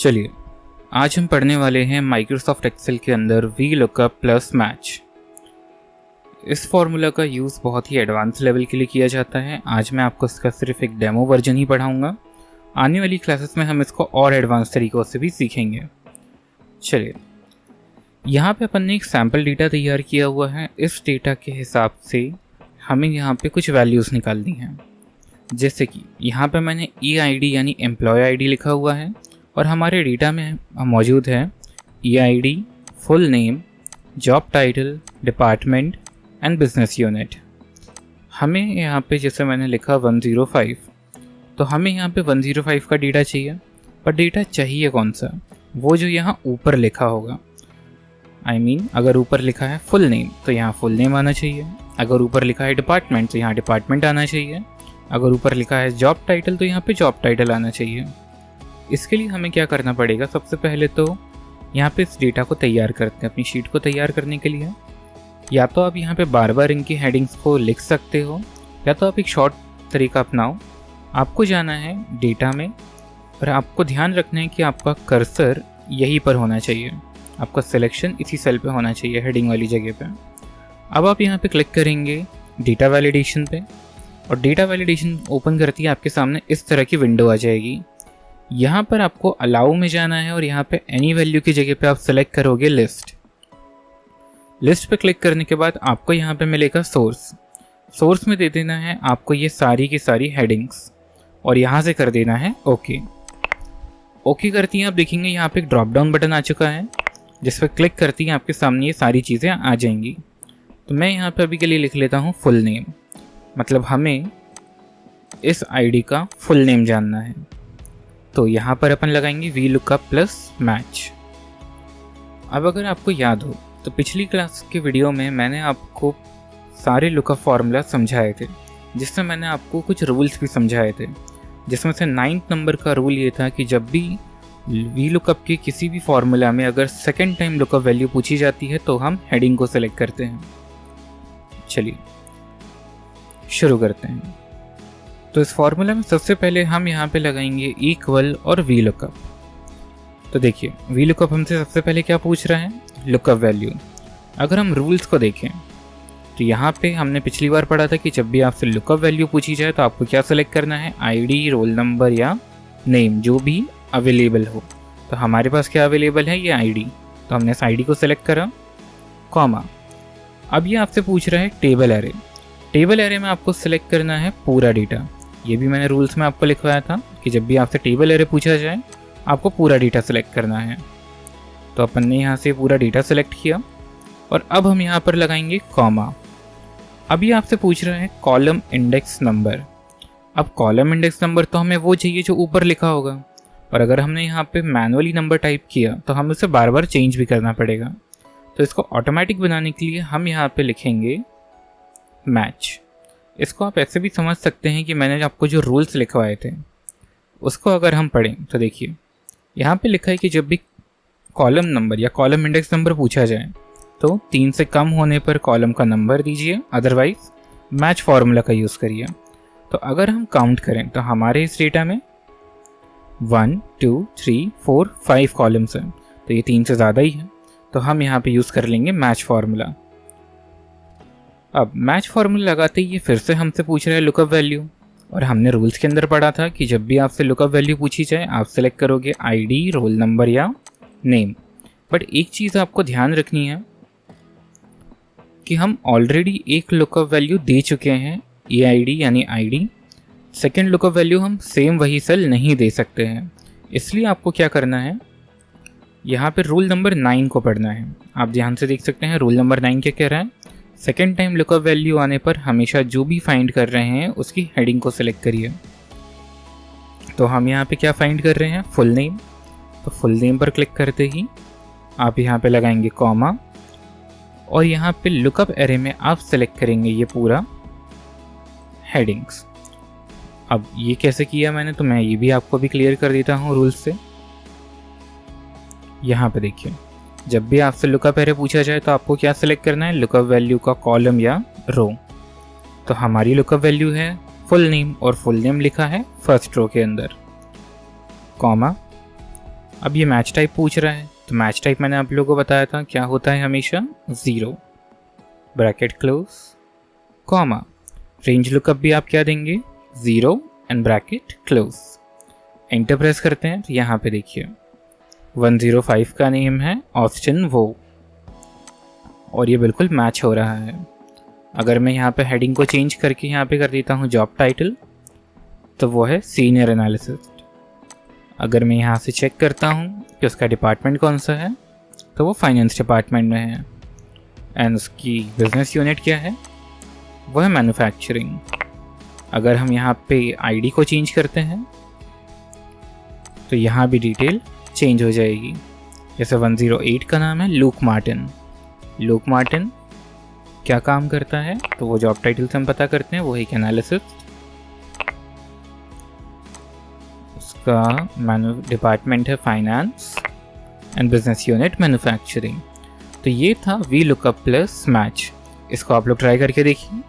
चलिए, आज हम पढ़ने वाले हैं माइक्रोसॉफ्ट एक्सेल के अंदर वी लुकअप प्लस मैच। इस फॉर्मूला का यूज़ बहुत ही एडवांस लेवल के लिए किया जाता है। आज मैं आपको इसका सिर्फ एक डेमो वर्जन ही पढ़ाऊँगा। आने वाली क्लासेस में हम इसको और एडवांस तरीक़ों से भी सीखेंगे। चलिए, यहाँ पे अपन ने एक सैम्पल डेटा तैयार किया हुआ है। इस डेटा के हिसाब से हमें यहाँ पे कुछ वैल्यूज़ निकालनी हैं। जैसे कि यहाँ पे मैंने EID यानी एम्प्लॉय ID लिखा हुआ है और हमारे डेटा में मौजूद है EID, full name, job title, department and business unit. हमें यहाँ पे जैसे मैंने लिखा 105, तो हमें यहाँ पे 105 का डेटा चाहिए। पर डेटा चाहिए कौन सा? वो जो यहाँ ऊपर लिखा होगा। अगर ऊपर लिखा है फुल नेम तो यहाँ फुल नेम आना चाहिए। अगर ऊपर लिखा है डिपार्टमेंट तो यहाँ डिपार्टमेंट आना चाहिए। अगर ऊपर लिखा है जॉब टाइटल तो यहाँ पे जॉब टाइटल आना चाहिए। इसके लिए हमें क्या करना पड़ेगा? सबसे पहले तो यहाँ पे इस डेटा को तैयार करते हैं। अपनी शीट को तैयार करने के लिए या तो आप यहाँ पे बार बार इनकी हेडिंग्स को लिख सकते हो या तो आप एक शॉर्ट तरीका अपनाओ। आपको जाना है डेटा में और आपको ध्यान रखना है कि आपका कर्सर यहीं पर होना चाहिए। आपका सिलेक्शन इसी सेल पे होना चाहिए, हेडिंग वाली जगह पे। अब आप यहाँ पे क्लिक करेंगे डेटा वैलिडेशन पे और डेटा वैलिडेशन ओपन करती है आपके सामने इस तरह की विंडो आ जाएगी। यहाँ पर आपको अलाउ में जाना है और यहाँ पे एनी वैल्यू की जगह पे आप सेलेक्ट करोगे लिस्ट। लिस्ट पे क्लिक करने के बाद आपको यहाँ पे मिलेगा सोर्स में दे देना है आपको ये सारी की सारी हेडिंग्स और यहाँ से कर देना है ओके करती हैं। आप देखेंगे यहाँ पे एक ड्रॉप डाउन बटन आ चुका है जिस पर क्लिक करती हैं आपके सामने ये सारी चीज़ें आ जाएंगी। तो मैं यहाँ पे अभी के लिए लिख लेता हूँ फुल नेम, मतलब हमें इस ID का फुल नेम जानना है। तो यहाँ पर अपन लगाएंगे वी लुकअप प्लस मैच। अब अगर आपको याद हो तो पिछली क्लास के वीडियो में मैंने आपको सारे लुकअप फार्मूला समझाए थे, जिससे मैंने आपको कुछ रूल्स भी समझाए थे। जिसमें से 9th नंबर का रूल ये था कि जब भी वी लुकअप के किसी भी फार्मूला में अगर सेकेंड टाइम लुकअप वैल्यू पूछी जाती है तो हम हेडिंग को सेलेक्ट करते हैं। चलिए शुरू करते हैं। तो इस फॉर्मूला में सबसे पहले हम यहाँ पे लगाएंगे इक्वल और वी लुकअप। तो देखिए, वी लुकअप हमसे सबसे पहले क्या पूछ रहा है? Lookup value. अगर हम रूल्स को देखें तो यहाँ पे हमने पिछली बार पढ़ा था कि जब भी आपसे लुकअप वैल्यू पूछी जाए तो आपको क्या सेलेक्ट करना है? ID, रोल नंबर या नेम, जो भी अवेलेबल हो। तो हमारे पास क्या अवेलेबल है? ये ID। तो हमने इस ID को सेलेक्ट करा, कॉमा। अब ये आपसे पूछ रहा है टेबल एरे। टेबल एरे में आपको सेलेक्ट करना है पूरा डेटा। ये भी मैंने रूल्स में आपको लिखवाया था कि जब भी आपसे टेबल एरे पूछा जाए आपको पूरा डेटा सेलेक्ट करना है। तो अपन ने यहाँ से पूरा डेटा सेलेक्ट किया और अब हम यहाँ पर लगाएंगे कॉमा। अभी आपसे पूछ रहा है कॉलम इंडेक्स नंबर। अब कॉलम इंडेक्स नंबर तो हमें वो चाहिए जो ऊपर लिखा होगा, और अगर हमने यहाँ पे मैनुअली नंबर टाइप किया तो हमें उसे बार बार चेंज भी करना पड़ेगा। तो इसको ऑटोमेटिक बनाने के लिए हम यहाँ पे लिखेंगे मैच। इसको आप ऐसे भी समझ सकते हैं कि मैंने आपको जो रूल्स लिखवाए थे उसको अगर हम पढ़ें तो देखिए, यहाँ पे लिखा है कि जब भी कॉलम नंबर या कॉलम इंडेक्स नंबर पूछा जाए तो 3 से कम होने पर कॉलम का नंबर दीजिए, अदरवाइज मैच फार्मूला का यूज़ करिए। तो अगर हम काउंट करें तो हमारे इस डेटा में 1 2 3 4 5 कॉलम्स हैं, तो ये 3 से ज़्यादा ही है। तो हम यहाँ पे यूज़ कर लेंगे मैच फार्मूला। अब मैच फार्मूला लगाते ही ये फिर से हमसे पूछ रहा है लुकअप वैल्यू, और हमने रूल्स के अंदर पढ़ा था कि जब भी आपसे लुकअप वैल्यू पूछी जाए आप सेलेक्ट करोगे ID, रोल नंबर या नेम। बट एक चीज़ आपको ध्यान रखनी है कि हम ऑलरेडी एक लुकअप वैल्यू दे चुके हैं EID यानी ID। सेकेंड लुकअप वैल्यू हम सेम वही सेल नहीं दे सकते हैं। इसलिए आपको क्या करना है, यहाँ पे रूल नंबर 9 को पढ़ना है। आप ध्यान से देख सकते हैं रूल नंबर 9 क्या कह रहा है? सेकेंड टाइम लुकअप वैल्यू आने पर हमेशा जो भी फाइंड कर रहे हैं उसकी हेडिंग को सिलेक्ट करिए। तो हम यहाँ पे क्या फाइंड कर रहे हैं? Full name. तो फुल नेम पर क्लिक करते ही आप यहाँ पे लगाएंगे कॉमा और यहाँ पे लुकअप एरे में आप सेलेक्ट करेंगे ये पूरा हेडिंग्स। अब ये कैसे किया मैंने, तो मैं ये भी आपको भी क्लियर कर देता हूँ रूल्स से। यहाँ पे देखिए, जब भी आपसे लुकअप एरे पूछा जाए तो आपको क्या सेलेक्ट करना है? लुकअप वैल्यू का कॉलम या रो। तो हमारी लुकअप वैल्यू है फुल नेम और फुल नेम लिखा है फर्स्ट रो के अंदर, कॉमा। अब ये मैच टाइप पूछ रहा है, तो मैच टाइप मैंने आप लोगों को बताया था क्या होता है हमेशा, 0 bracket close comma, range lookup भी आप क्या देंगे, 0 and bracket close. Enter press करते हैं तो यहाँ पे देखिए 105 का नेम है ऑस्टिन वो, और ये बिल्कुल मैच हो रहा है। अगर मैं यहाँ पे हेडिंग को चेंज करके यहाँ पे कर देता हूँ जॉब टाइटल, तो वो है सीनियर एनालिसिस्ट। अगर मैं यहाँ से चेक करता हूँ कि उसका डिपार्टमेंट कौन सा है, तो वो फाइनेंस डिपार्टमेंट में है, एंड उसकी बिजनेस यूनिट क्या है, वो है मैन्युफैक्चरिंग। अगर हम यहाँ पे आईडी को चेंज करते हैं तो यहाँ भी डिटेल चेंज हो जाएगी। जैसे 108 का नाम है लूक मार्टिन। लूक मार्टिन क्या काम करता है, तो वो जॉब टाइटल से हम पता करते हैं, वो एक एनालिसिस्ट। उसका डिपार्टमेंट है finance and business unit manufacturing. तो ये था वी लुकअप प्लस मैच। इसको आप लोग ट्राई करके देखिए।